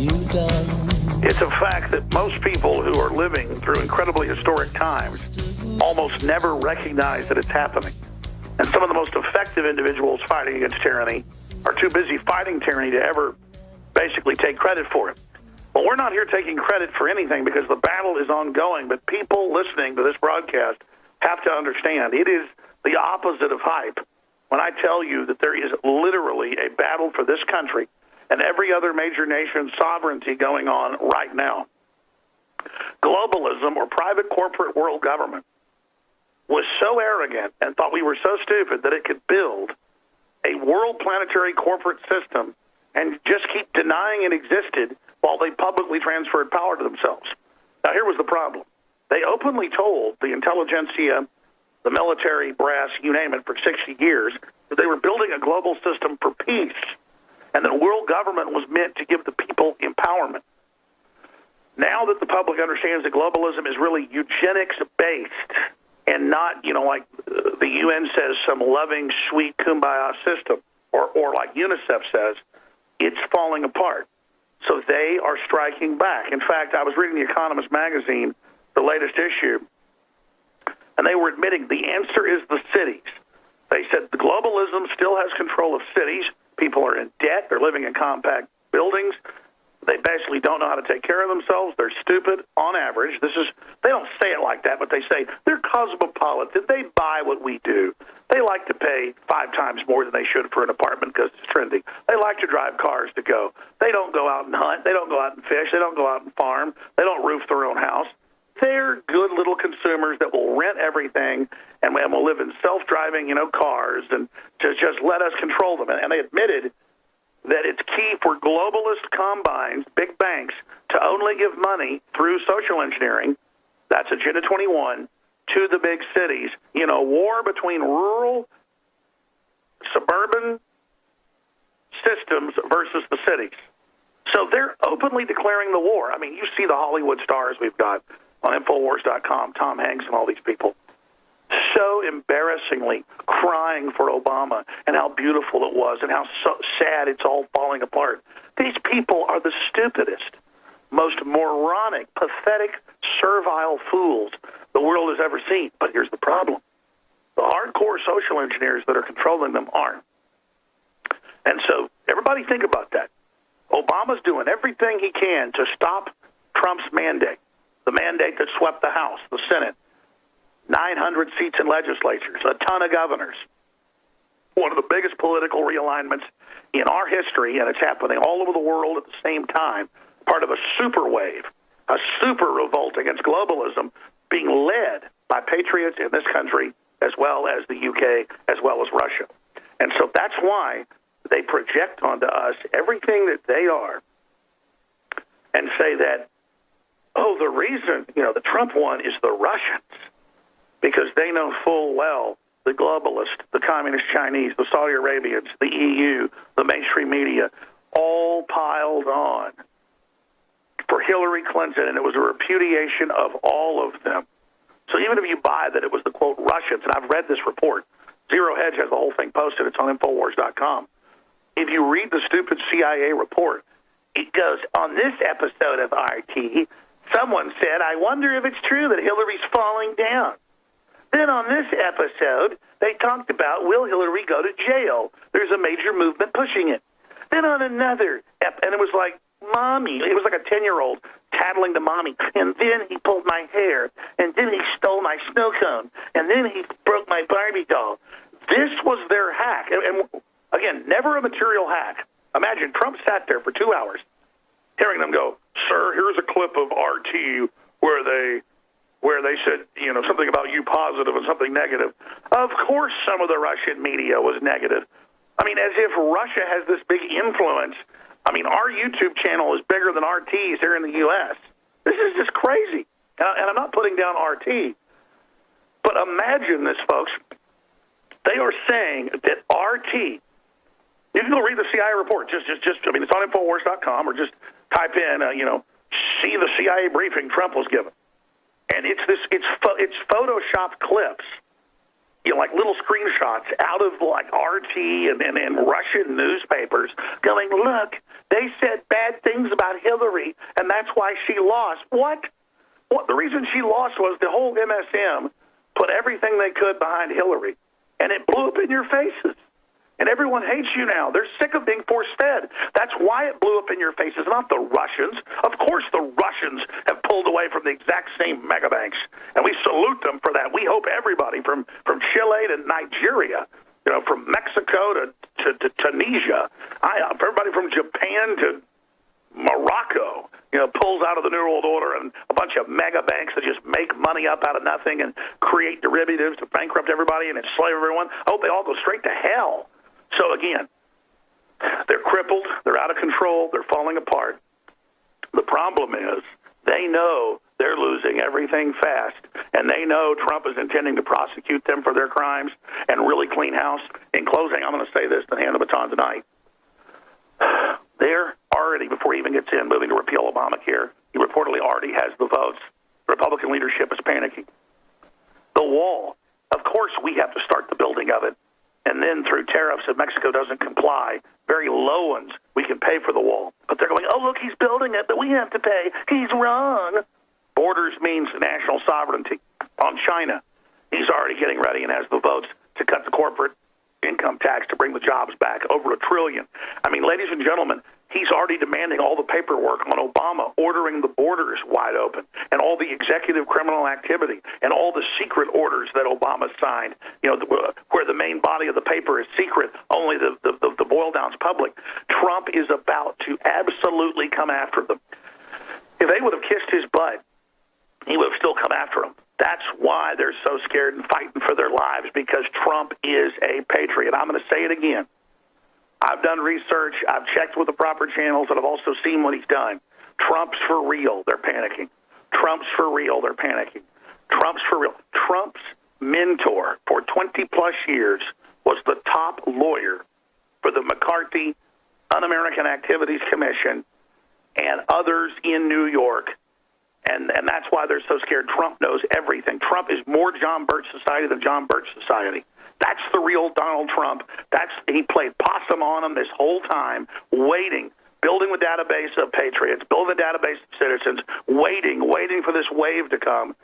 It's a fact that most people who are living through incredibly historic times almost never recognize that it's happening. And some of the most effective individuals fighting against tyranny are too busy fighting tyranny to ever basically take credit for it. Well, we're not here taking credit for anything because the battle is ongoing, but people listening to this broadcast have to understand it is the opposite of hype when I tell you that there is literally a battle for this country and every other major nation's sovereignty going on right now. Globalism, or private corporate world government, was so arrogant and thought we were so stupid that it could build a world planetary corporate system and just keep denying it existed while they publicly transferred power to themselves. Now, here was the problem. They openly told the intelligentsia, the military brass, you name it, for 60 years that they were building a global system for peace and that world government was meant to give the people empowerment. Now that the public understands that globalism is really eugenics-based and not, like the UN says, some loving, sweet kumbaya system, or like UNICEF says, it's falling apart. So they are striking back. In fact, I was reading The Economist magazine, the latest issue, and they were admitting the answer is the cities. They said the globalism still has control of cities. People are in debt. They're living in compact buildings. They basically don't know how to take care of themselves. They're stupid on average. They don't say it like that, but they say they're cosmopolitan. They buy what we do. They like to pay 5 times more than they should for an apartment because it's trendy. They like to drive cars to go. They don't go out and hunt. They don't go out and fish. They don't go out and farm. They don't roof their own house. They're good little consumers that will rent everything and will live in self-driving, cars and just let us control them. And they admitted that it's key for globalist combines, big banks, to only give money through social engineering, that's Agenda 21, to the big cities. War between rural, suburban systems versus the cities. So they're openly declaring the war. I mean, you see the Hollywood stars we've got on Infowars.com, Tom Hanks and all these people, so embarrassingly crying for Obama and how beautiful it was and how so sad it's all falling apart. These people are the stupidest, most moronic, pathetic, servile fools the world has ever seen. But here's the problem. The hardcore social engineers that are controlling them aren't. And so everybody think about that. Obama's doing everything he can to stop Trump's mandate, the mandate that swept the House, the Senate, 900 seats in legislatures, a ton of governors. One of the biggest political realignments in our history, and it's happening all over the world at the same time, part of a super wave, a super revolt against globalism being led by patriots in this country as well as the UK, as well as Russia. And so that's why they project onto us everything that they are and say that, the reason, the Trump one is the Russians, because they know full well the globalists, the communist Chinese, the Saudi Arabians, the EU, the mainstream media, all piled on for Hillary Clinton, and it was a repudiation of all of them. So even if you buy that it was the, quote, Russians, and I've read this report, Zero Hedge has the whole thing posted, it's on Infowars.com. If you read the stupid CIA report, it goes, on this episode of RT, someone said, I wonder if it's true that Hillary's falling down. Then on this episode, they talked about, will Hillary go to jail? There's a major movement pushing it. Then on another, and it was like, Mommy, it was like a 10-year-old tattling to Mommy, and then he pulled my hair, and then he stole my snow cone, and then he broke my Barbie doll. This was their hack. And again, never a material hack. Imagine Trump sat there for 2 hours hearing them go, sir, here's a clip of RT where they said, something about you positive and something negative. Of course some of the Russian media was negative. I mean, as if Russia has this big influence. I mean, our YouTube channel is bigger than RT's here in the U.S. This is just crazy. And I'm not putting down RT. But imagine this, folks. They are saying that RT, you can go read the CIA report. Just I mean, it's on Infowars.com, or just type in, see the CIA briefing Trump was given. And it's Photoshopped clips, like little screenshots out of like RT and Russian newspapers going, look, they said bad things about Hillary, and that's why she lost. What? The reason she lost was the whole MSM put everything they could behind Hillary, and it blew up in your faces. And everyone hates you now. They're sick of being force-fed. That's why it blew up in your faces, not the Russians. Of course the Russians have pulled away from the exact same mega banks, and we salute them for that. We hope everybody from Chile to Nigeria, from Mexico to Tunisia, for everybody from Japan to Morocco, pulls out of the New World Order, and a bunch of mega banks that just make money up out of nothing and create derivatives to bankrupt everybody and enslave everyone. I hope they all go straight to hell. So again, they're crippled, they're out of control, they're falling apart. The problem is they know they're losing everything fast, and they know Trump is intending to prosecute them for their crimes and really clean house. In closing, I'm going to say this and hand the baton tonight. They're already, before he even gets in, moving to repeal Obamacare. He reportedly already has the votes. The Republican leadership is panicking. The wall, of course we have to start the building of it. And then through tariffs, if Mexico doesn't comply, very low ones, we can pay for the wall. But they're going, oh, look, he's building it, but we have to pay. He's wrong. Borders means national sovereignty. On China, he's already getting ready and has the votes to cut the corporate income tax to bring the jobs back, over $1 trillion. I mean, ladies and gentlemen, he's already demanding all the paperwork on Obama, ordering the borders wide open, and all the executive criminal activity, and all the secret orders that Obama signed, where the main body of the paper is secret, only the boil down's public. Trump is about to absolutely come after them. If they would have kissed his butt, he would have still come after them. That's why they're so scared and fighting for their lives, because Trump is a patriot. I'm going to say it again. I've done research. I've checked with the proper channels, and I've also seen what he's done. Trump's for real. They're panicking. Trump's for real. They're panicking. Trump's for real. Trump's mentor for 20-plus years was the top lawyer for the McCarthy Un-American Activities Commission and others in New York. And that's why they're so scared. Trump knows everything. Trump is more John Birch Society than John Birch Society. That's the real Donald Trump. He played possum on them this whole time, waiting, building the database of patriots, building the database of citizens, waiting for this wave to come.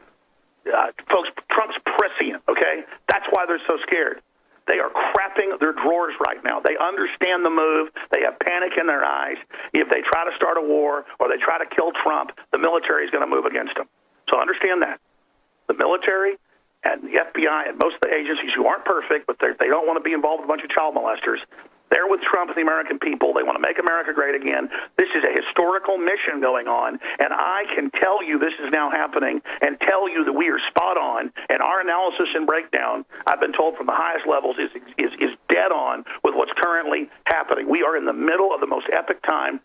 Folks, Trump's prescient, okay? That's why they're so scared. They are crapping their drawers right now. They understand the move. They have panic in their eyes. If they try to start a war or they try to kill Trump, the military is going to move against them. So understand that. The military and the FBI and most of the agencies who aren't perfect, but they don't want to be involved with a bunch of child molesters, they're with Trump and the American people. They want to make America great again. This is a historical mission going on, and I can tell you this is now happening and tell you that we are spot on, and our analysis and breakdown, I've been told from the highest levels, is dead on with what's currently happening. We are in the middle of the most epic time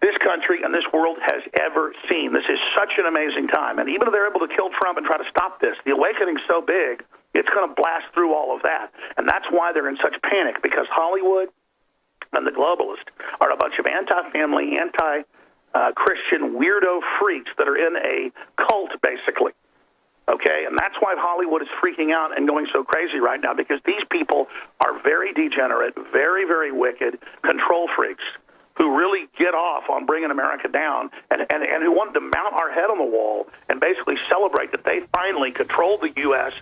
this country and this world has ever seen. This is such an amazing time, and even if they're able to kill Trump and try to stop this, the awakening's so big, it's going to blast through all of that. And that's why they're in such panic, because Hollywood and the globalists are a bunch of anti-family, anti-Christian weirdo freaks that are in a cult, basically. Okay? And that's why Hollywood is freaking out and going so crazy right now, because these people are very degenerate, very, very wicked control freaks who really get off on bringing America down and who wanted to mount our head on the wall and basically celebrate that they finally controlled the U.S.,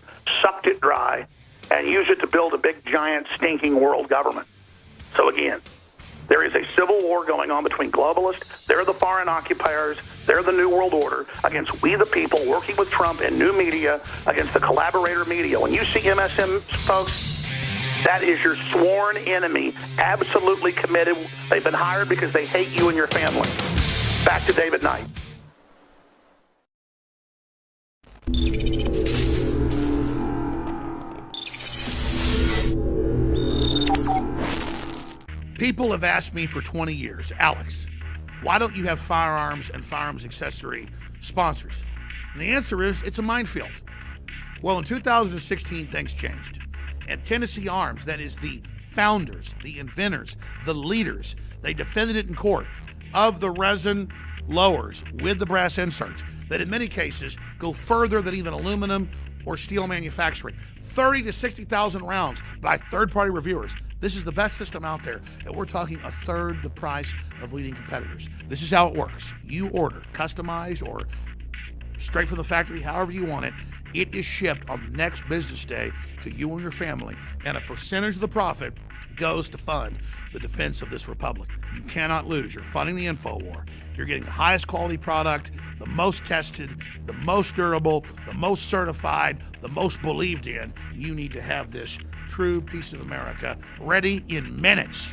sucked it dry, and used it to build a big, giant, stinking world government. So again, there is a civil war going on between globalists, they're the foreign occupiers, they're the New World Order, against we the people working with Trump and new media, against the collaborator media. When you see MSM, folks, that is your sworn enemy, absolutely committed. They've been hired because they hate you and your family. Back to David Knight. People have asked me for 20 years, Alex, why don't you have firearms and firearms accessory sponsors? And the answer is, it's a minefield. Well, in 2016, things changed. And Tennessee Arms, that is the founders, the inventors, the leaders, they defended it in court, of the resin lowers with the brass inserts that in many cases go further than even aluminum or steel manufacturing. 30 to 60,000 rounds by third-party reviewers. This is the best system out there, and we're talking a third the price of leading competitors. This is how it works. You order, customized or straight from the factory, however you want it. It is shipped on the next business day to you and your family, and a percentage of the profit goes to fund the defense of this republic. You cannot lose. You're funding the info war. You're getting the highest quality product, the most tested, the most durable, the most certified, the most believed in. You need to have this true piece of America ready in minutes.